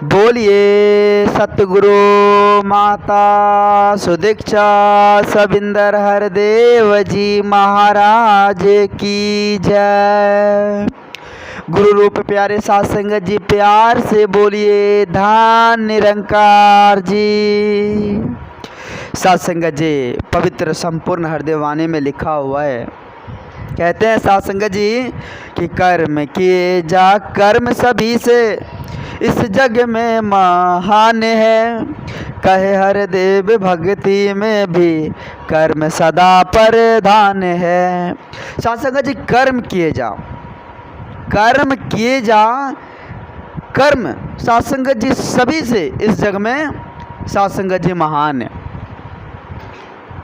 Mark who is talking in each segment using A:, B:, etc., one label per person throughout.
A: बोलिए सतगुरु माता सुदीक्षा सबिंदर हरदेव जी महाराज की जय। गुरु रूप प्यारे साध संगत जी प्यार से बोलिए धन निरंकार जी। साध संगत जी पवित्र संपूर्ण हरदेव वाणी में लिखा हुआ है, कहते हैं साध संगत जी कि कर्म किए जा कर्म सभी से इस जग में महान है। कहे हरदेव भक्ति में भी कर्म सदा प्रधान है। साध संगत जी कर्म किए जा, कर्म किए जा, कर्म साध संगत जी सभी से इस जग में साध संगत जी महान है।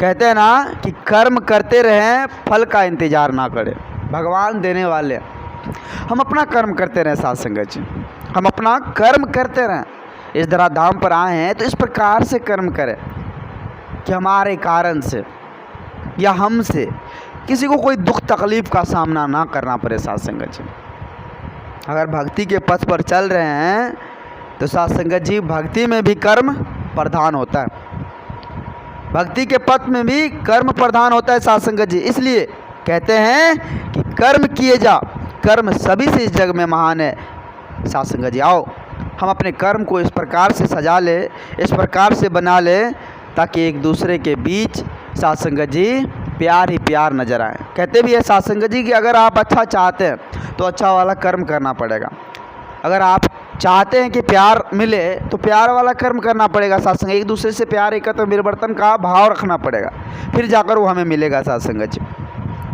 A: कहते हैं ना कि कर्म करते रहें, फल का इंतजार ना करें, भगवान देने वाले। हम अपना कर्म करते रहें साध संगत जी, हम अपना कर्म करते रहें। इस धराधाम पर आए हैं तो इस प्रकार से कर्म करें कि हमारे कारण से या हमसे किसी को कोई दुख तकलीफ का सामना ना करना पड़े। साध संगत जी अगर भक्ति के पथ पर चल रहे हैं तो साध संगत जी भक्ति में भी कर्म प्रधान होता है, भक्ति के पथ में भी कर्म प्रधान होता है साध संगत जी। इसलिए कहते हैं कि कर्म किए जा, कर्म सभी से इस जग में महान है। साध संगत जी आओ हम अपने कर्म को इस प्रकार से सजा ले, इस प्रकार से बना ले ताकि एक दूसरे के बीच साध संगत जी प्यार ही प्यार नजर आए। कहते भी है साध संगत जी कि अगर आप अच्छा चाहते हैं तो अच्छा वाला कर्म करना पड़ेगा। अगर आप चाहते हैं कि प्यार मिले तो प्यार वाला कर्म करना पड़ेगा। साध संगत एक दूसरे से प्यार एकत्र मिलवर्तन का भाव रखना पड़ेगा, फिर जाकर वो हमें मिलेगा। साध संगत जी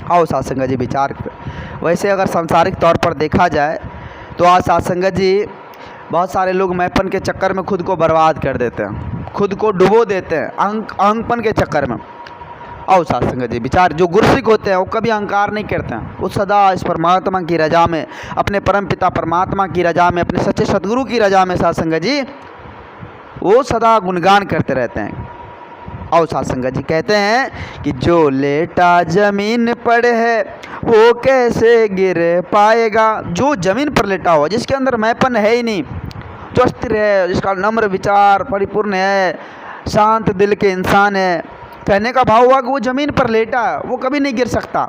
A: आओ साध संगत जी विचार करें। वैसे अगर सांसारिक तौर पर देखा जाए तो आज साध संगत जी बहुत सारे लोग मैपन के चक्कर में खुद को बर्बाद कर देते हैं, खुद को डुबो देते हैं अहंपन के चक्कर में। आओ साध संगत जी विचार, जो गुरसिक होते हैं वो कभी अहंकार नहीं करते हैं, वो सदा इस परमात्मा की रजा में, अपने परम पिता परमात्मा की रजा में, अपने सच्चे सदगुरु की रजा में साध संगत जी वो सदा गुणगान करते रहते हैं। आओ साध संगत जी कहते हैं कि जो लेटा जमीन पर है वो कैसे गिर पाएगा। जो जमीन पर लेटा हुआ, जिसके अंदर मैपन है ही नहीं, जो स्थिर है, जिसका नम्र विचार परिपूर्ण है, शांत दिल के इंसान है, कहने का भाव हुआ कि वो ज़मीन पर लेटा है, वो कभी नहीं गिर सकता।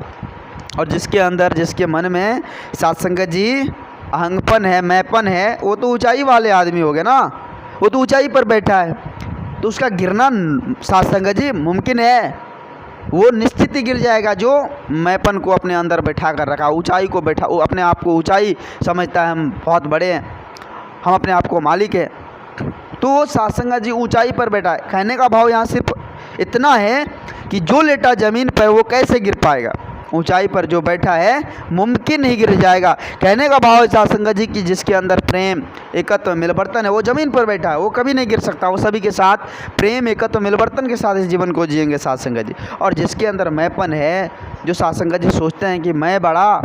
A: और जिसके अंदर, जिसके मन में साध संगत जी अहंपन है, मैपन है, वो तो ऊंचाई वाले आदमी हो गए ना, वो तो ऊंचाई पर बैठा है, तो उसका गिरना साध संगत जी मुमकिन है, वो निश्चित ही गिर जाएगा। जो मैपन को अपने अंदर बैठा कर रखा, ऊंचाई को बैठा, वो अपने आप को ऊंचाई समझता है, हम बहुत बड़े हैं, हम अपने आप को मालिक है, तो वो साध संगत जी ऊंचाई पर बैठा है। कहने का भाव यहाँ सिर्फ इतना है कि जो लेटा ज़मीन पर वो कैसे गिर पाएगा, ऊंचाई पर जो बैठा है मुमकिन नहीं गिर जाएगा। कहने का भाव है साध संगत जी कि जिसके अंदर प्रेम एकत्व मिलवर्तन है वो ज़मीन पर बैठा है, वो कभी नहीं गिर सकता, वो सभी के साथ प्रेम एकत्व मिलवर्तन के साथ इस जीवन को जिएंगे साध संगत जी। और जिसके अंदर मैपन है, जो साध संगत जी सोचते हैं कि मैं बड़ा,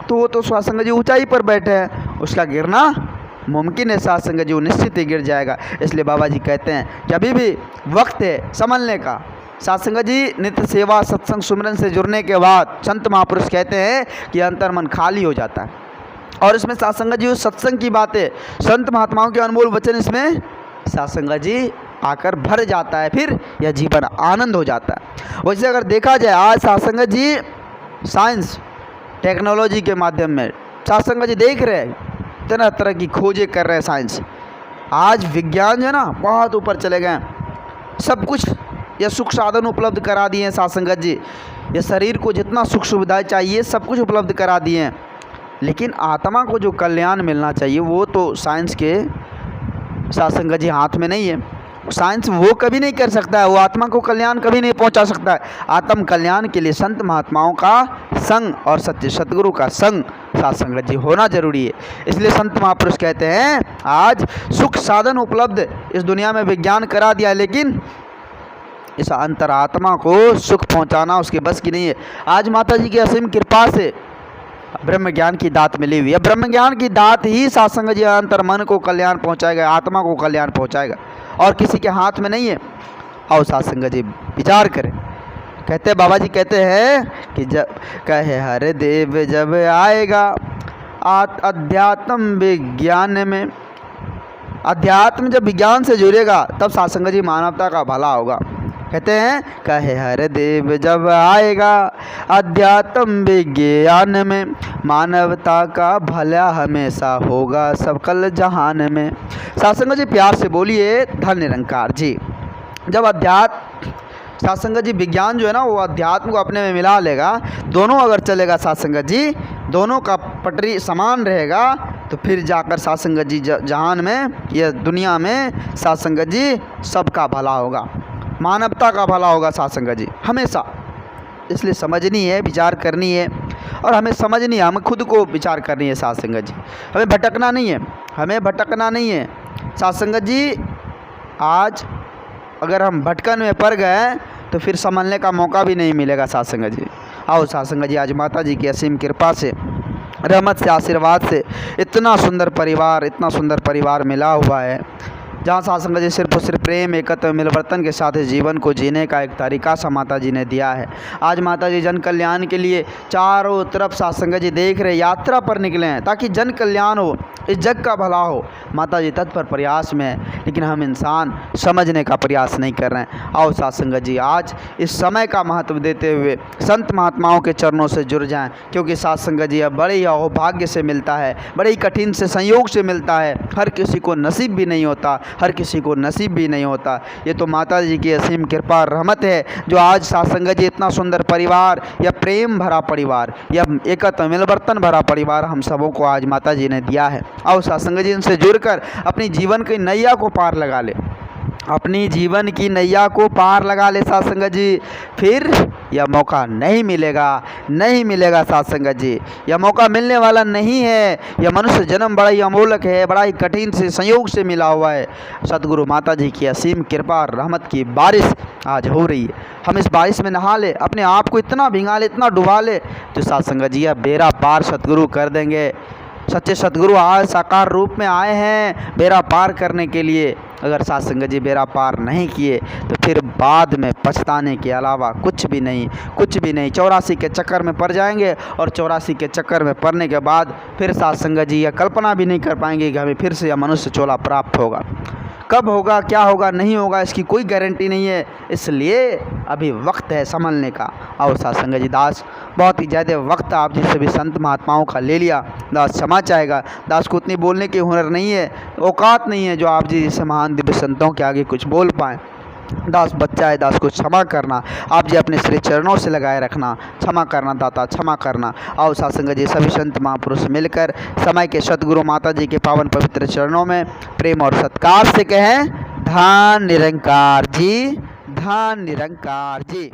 A: तो वो तो साध संगत जी ऊँचाई पर बैठे हैं, उसका गिरना मुमकिन है साध संगत जी, वो निश्चित ही गिर जाएगा। इसलिए बाबा जी कहते हैं कि अभी भी वक्त है संभलने का। साध संगत जी नित्य सेवा सत्संग सुमिरन से जुड़ने के बाद संत महापुरुष कहते हैं कि अंतर मन खाली हो जाता है, और इसमें साध संगत जी उस सत्संग की बातें, संत महात्माओं के अनमोल वचन इसमें साध संगत जी आकर भर जाता है, फिर यह जीवन आनंद हो जाता है। वैसे अगर देखा जाए आज साध संगत जी साइंस टेक्नोलॉजी के माध्यम में साध संगत जी देख रहे हैं, तरह तरह की खोजें कर रहे हैं साइंस। आज विज्ञान जो है ना बहुत ऊपर चले गए, सब कुछ ये सुख साधन उपलब्ध करा दिए हैं साध संगत जी, ये शरीर को जितना सुख सुविधाएं चाहिए सब कुछ उपलब्ध करा दिए हैं, लेकिन आत्मा को जो कल्याण मिलना चाहिए वो तो साइंस के साध संगत जी हाथ में नहीं है। साइंस वो कभी नहीं कर सकता है, वो आत्मा को कल्याण कभी नहीं पहुंचा सकता है। आत्म कल्याण के लिए संत महात्माओं का संग और सत्य सतगुरु का संग साध संगत जी होना जरूरी है। इसलिए संत महापुरुष कहते हैं आज सुख साधन उपलब्ध इस दुनिया में विज्ञान करा दिया, लेकिन इस अंतरात्मा को सुख पहुंचाना उसके बस की नहीं है। आज माता जी की असीम कृपा से ब्रह्म ज्ञान की दात मिली हुई है, ब्रह्म ज्ञान की दात ही साध संगत जी अंतर मन को कल्याण पहुंचाएगा, आत्मा को कल्याण पहुंचाएगा, और किसी के हाथ में नहीं है। आओ साध संगत जी विचार करें। कहते बाबा जी कहते हैं कि जब कहे हर देव जब आएगा अध्यात्म विज्ञान में, अध्यात्म जब विज्ञान से जुड़ेगा तब साथ संगत जी मानवता का भला होगा। कहते हैं कहे हर देव जब आएगा अध्यात्म विज्ञान में, मानवता का भला हमेशा होगा सकल जहान में। साथ संगत जी प्यार से बोलिए धन निरंकार जी। जब अध्यात्म साथ संगत जी विज्ञान जो है ना वो अध्यात्म को अपने में मिला लेगा, दोनों अगर चलेगा साथ संगत जी, दोनों का पटरी समान रहेगा, तो फिर जाकर साथ संगत जी जहान में या दुनिया में साथ संगत जी सबका भला होगा, मानवता का भला होगा साथ संगत जी हमेशा। इसलिए समझनी है, विचार करनी है, और हमें समझनी है, हमें खुद को विचार करनी है साथ संगत जी। हमें भटकना नहीं है, हमें भटकना नहीं है साथ संगत जी। आज अगर हम भटकन में पड़ गए तो फिर संभलने का मौका भी नहीं मिलेगा साथ संगत जी। आओ साथ संगत जी, आज माता जी की असीम कृपा से, रहमत से, आशीर्वाद से इतना सुंदर परिवार मिला हुआ है, जहाँ साथ संगत जी सिर्फ और सिर्फ प्रेम, एकता, मिलवर्तन के साथ इस जीवन को जीने का एक तरीका सा माता जी ने दिया है। आज माता जी जन कल्याण के लिए चारों तरफ साथ संगत जी देख रहे यात्रा पर निकले हैं, ताकि जन कल्याण हो, इस जग का भला हो। माता जी तत्पर प्रयास में है, लेकिन हम इंसान समझने का प्रयास नहीं कर रहे हैं। आओ साथ संगत जी, आज इस समय का महत्व देते हुए संत महात्माओं के चरणों से जुड़ जाएं, क्योंकि साथ संगत जी अब बड़े ही अहोभाग्य से मिलता है, बड़े ही कठिन से संयोग से मिलता है। हर किसी को नसीब भी नहीं होता, हर किसी को नसीब भी नहीं होता। ये तो माता जी की असीम कृपा और रहमत है, जो आज साथ संगत जी इतना सुंदर परिवार, या प्रेम भरा परिवार, या एकता मिलवर्तन भरा परिवार हम सबों को आज माता जी ने दिया है। आओ साथ संगत जी इनसे जुड़कर अपनी जीवन की नैया को पार लगा ले, अपनी जीवन की नैया को पार लगा ले साथ संगत जी। फिर यह मौका नहीं मिलेगा साथ संगत जी, यह मौका मिलने वाला नहीं है। यह मनुष्य जन्म बड़ा ही अमोलक है, बड़ा ही कठिन से संयोग से मिला हुआ है। सतगुरु माता जी की असीम कृपा और रहमत की बारिश आज हो रही है। हम इस बारिश में नहा ले, अपने आप को इतना भिंगा ले, इतना डुबा ले, जो साथ संगत जी यह बेड़ा पार सतगुरु कर देंगे। सच्चे सतगुरु आज साकार रूप में आए हैं बेड़ा पार करने के लिए। अगर साथ संगत जी बेड़ा पार नहीं किए तो फिर बाद में पछताने के अलावा कुछ भी नहीं। 84 के चक्कर में पड़ जाएंगे, और 84 के चक्कर में पड़ने के बाद फिर साथ संगत जी यह कल्पना भी नहीं कर पाएंगे कि हमें फिर से यह मनुष्य चोला प्राप्त होगा। कब होगा, क्या होगा, नहीं होगा, इसकी कोई गारंटी नहीं है। इसलिए अभी वक्त है संभलने का। आओ साथ संगत जी, दास बहुत ही ज़्यादा वक्त आप जी सभी संत महात्माओं का ले लिया, दास क्षमा चाहेगा। दास को उतनी बोलने की हुनर नहीं है, औकात नहीं है जो आप जी जैसे महान दिव्य संतों के आगे कुछ बोल पाएँ। दास बच्चा है, दास को क्षमा करना। आप जी अपने श्री चरणों से लगाए रखना, क्षमा करना दाता, क्षमा करना। आओ साथ संगत जी सभी संत महापुरुष मिलकर समय के सतगुरु माता जी के पावन पवित्र चरणों में प्रेम और सत्कार से कहें, धन निरंकार जी, धन निरंकार जी।